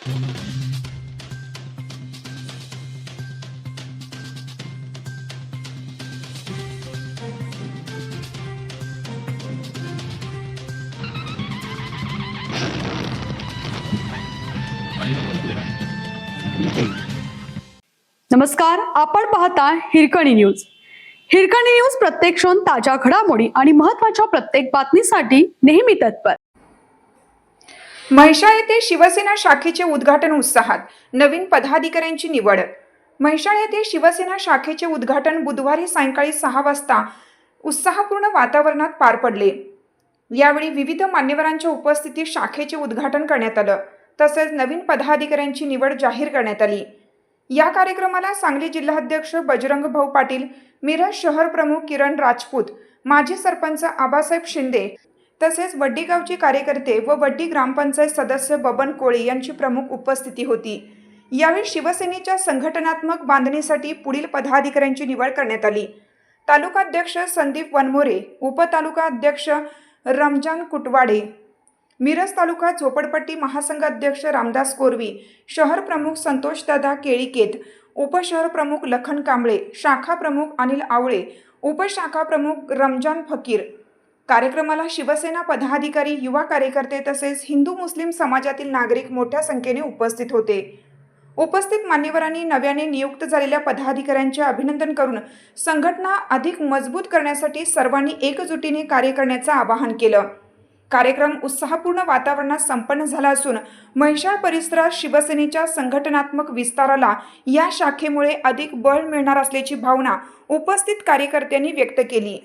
नमस्कार, आपण पाहता हिरकणी न्यूज. हिरकणी न्यूज प्रत्येक क्षण ताज्या घडामोडी आणि महत्त्वाच्या प्रत्येक बातमीसाठी नेहमी तत्पर. म्हैसाळ येथे शिवसेना शाखेचे उद्घाटन उत्साहात. नवीन पदाधिकाऱ्यांची निवड. म्हैसाळ येथे शिवसेना शाखेचे उद्घाटन बुधवारी सायंकाळी 6 वाजता उत्साहपूर्ण वातावरणात पार पडले. यावेळी विविध मान्यवरांच्या उपस्थितीत शाखेचे उद्घाटन करण्यात आलं. तसेच नवीन पदाधिकाऱ्यांची निवड जाहीर करण्यात आली. या कार्यक्रमाला सांगली जिल्हाध्यक्ष बजरंग भाऊ पाटील, मिरज शहर प्रमुख किरण राजपूत, माजी सरपंच आबासाहेब शिंदे तसेच वड्डी गावचे कार्यकर्ते व वड्डी ग्रामपंचायत सदस्य बबन कोळी यांची प्रमुख उपस्थिती होती. यावेळी शिवसेनेच्या संघटनात्मक बांधणीसाठी पुढील पदाधिकाऱ्यांची निवड करण्यात आली. तालुकाध्यक्ष संदीप वनमोरे, उपतालुका अध्यक्ष रमजान कुटवाडे, मिरज तालुका झोपडपट्टी महासंघ अध्यक्ष रामदास कोरवी, शहर प्रमुख संतोषदादा केळीकेत, उपशहर प्रमुख लखन कांबळे, शाखा प्रमुख अनिल आवळे, उपशाखा प्रमुख रमजान फकीर. कार्यक्रमाला शिवसेना पदाधिकारी, युवा कार्यकर्ते तसेच हिंदू मुस्लिम समाजातील नागरिक मोठ्या संख्येने उपस्थित होते. उपस्थित मान्यवरांनी नव्याने नियुक्त झालेल्या पदाधिकाऱ्यांचे अभिनंदन करून संघटना अधिक मजबूत करण्यासाठी सर्वांनी एकजुटीने कार्य करण्याचे आवाहन केलं. कार्यक्रम उत्साहपूर्ण वातावरणात संपन्न झाला असून म्हैसाळ परिसरात शिवसेनेच्या संघटनात्मक विस्ताराला या शाखेमुळे अधिक बळ मिळणार असल्याची भावना उपस्थित कार्यकर्त्यांनी व्यक्त केली.